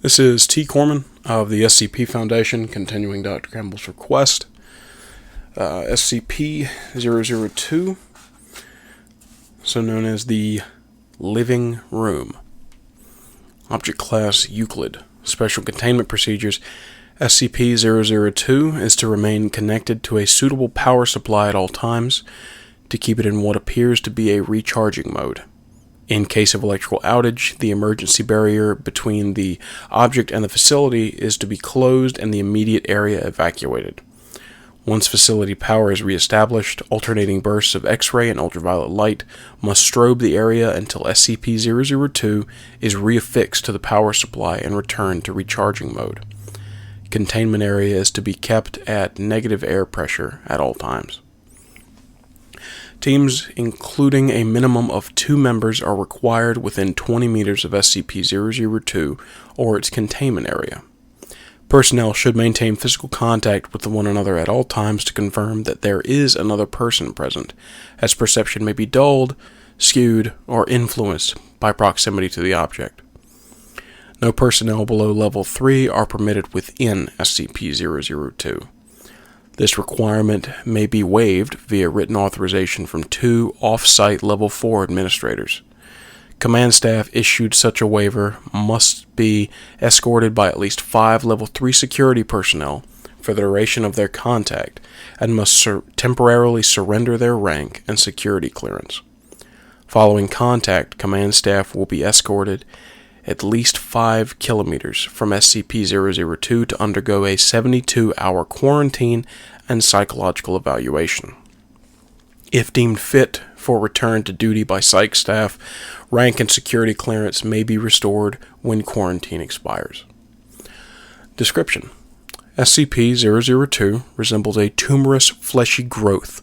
This is T. Corman of the SCP Foundation, continuing Dr. Campbell's request. SCP-002, so known as the Living Room. Object Class Euclid. Special Containment Procedures. SCP-002 is to remain connected to a suitable power supply at all times to keep it in what appears to be a recharging mode. In case of electrical outage, the emergency barrier between the object and the facility is to be closed and the immediate area evacuated. Once facility power is reestablished, alternating bursts of X-ray and ultraviolet light must strobe the area until SCP-002 is reaffixed to the power supply and returned to recharging mode. Containment area is to be kept at negative air pressure at all times. Teams, including a minimum of 2 members, are required within 20 meters of SCP-002 or its containment area. Personnel should maintain physical contact with one another at all times to confirm that there is another person present, as perception may be dulled, skewed, or influenced by proximity to the object. No personnel below Level 3 are permitted within SCP-002. This requirement may be waived via written authorization from 2 off-site Level 4 administrators. Command staff issued such a waiver must be escorted by at least 5 Level 3 security personnel for the duration of their contact and must temporarily surrender their rank and security clearance. Following contact, command staff will be escorted at least 5 kilometers from SCP-002 to undergo a 72-hour quarantine and psychological evaluation. If deemed fit for return to duty by psych staff, rank and security clearance may be restored when quarantine expires. Description: SCP-002 resembles a tumorous fleshy growth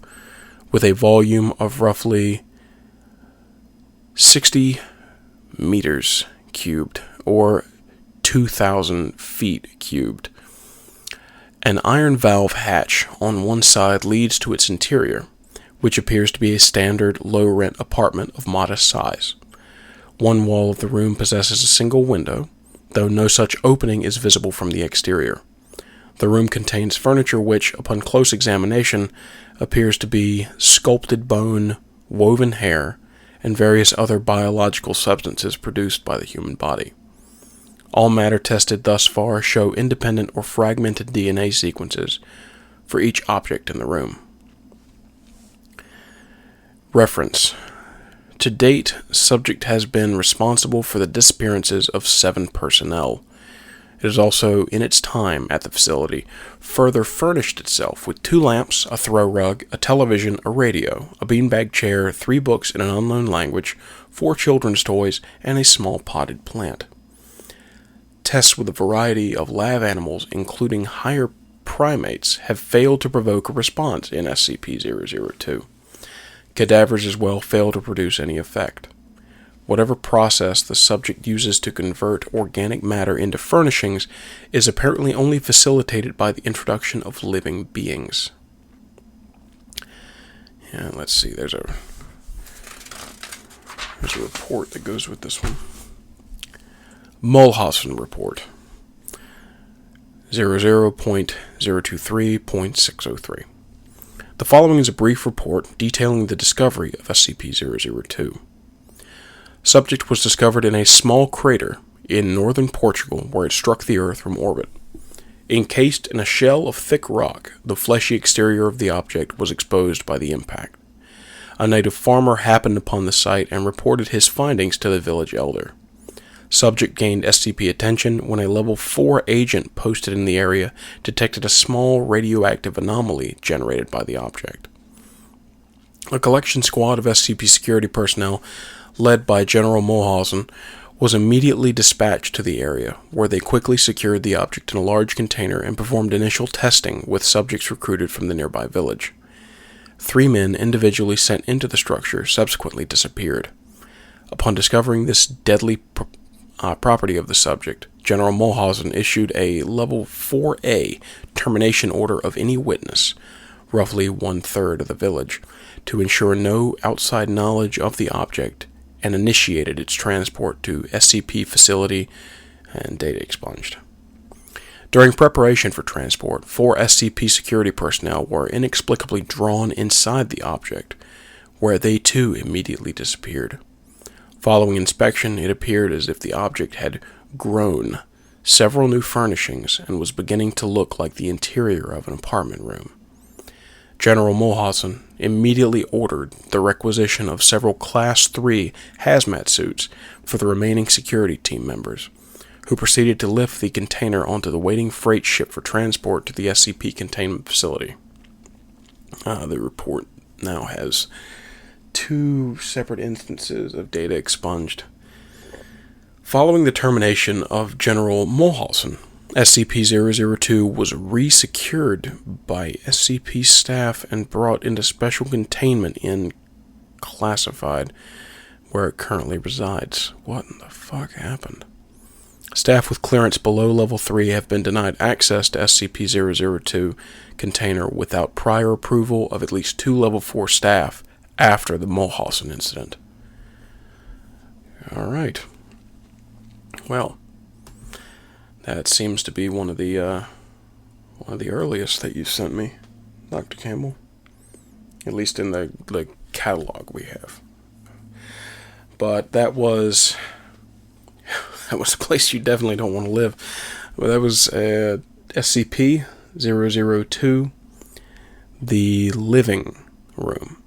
with a volume of roughly 60 meters cubed, or 2,000 feet cubed. An iron valve hatch on one side leads to its interior, which appears to be a standard low-rent apartment of modest size. One wall of the room possesses a single window, though no such opening is visible from the exterior. The room contains furniture which, upon close examination, appears to be sculpted bone, woven hair, and various other biological substances produced by the human body. All matter tested thus far show independent or fragmented DNA sequences for each object in the room. Reference: to date, subject has been responsible for the disappearances of 7 personnel. It has also, in its time at the facility, further furnished itself with 2 lamps, a throw rug, a television, a radio, a beanbag chair, 3 books in an unknown language, 4 children's toys, and a small potted plant. Tests with a variety of lab animals, including higher primates, have failed to provoke a response in SCP-002. Cadavers as well fail to produce any effect. Whatever process the subject uses to convert organic matter into furnishings is apparently only facilitated by the introduction of living beings. Yeah, let's see, there's a report that goes with this one. Mulhausen Report 00.023.603. The following is a brief report detailing the discovery of SCP-002. Subject was discovered in a small crater in northern Portugal where it struck the Earth from orbit. Encased in a shell of thick rock, the fleshy exterior of the object was exposed by the impact. A native farmer happened upon the site and reported his findings to the village elder. Subject gained SCP attention when a Level 4 agent posted in the area detected a small radioactive anomaly generated by the object. A collection squad of SCP security personnel, led by General Mulhausen, was immediately dispatched to the area, where they quickly secured the object in a large container and performed initial testing with subjects recruited from the nearby village. 3 men individually sent into the structure subsequently disappeared. Upon discovering this deadly property of the subject, General Mulhausen issued a Level 4A termination order of any witness, roughly 1/3 of the village, to ensure no outside knowledge of the object, and initiated its transport to SCP facility and data expunged. During preparation for transport, 4 SCP security personnel were inexplicably drawn inside the object, where they too immediately disappeared. Following inspection, it appeared as if the object had grown several new furnishings and was beginning to look like the interior of an apartment room. General Mulhausen immediately ordered the requisition of several Class 3 hazmat suits for the remaining security team members, who proceeded to lift the container onto the waiting freight ship for transport to the SCP containment facility. The report now has 2 separate instances of data expunged. Following the termination of General Mulhausen, SCP-002 was re-secured by SCP staff and brought into special containment in Classified, where it currently resides. What in the fuck happened? Staff with clearance below Level 3 have been denied access to SCP-002 container without prior approval of at least 2 Level 4 staff after the Mulhausen incident. Alright. Well, that seems to be one of the earliest that you sent me, Dr. Campbell. At least in the catalog we have. But that was a place you definitely don't want to live. Well, that was SCP-002, the living room.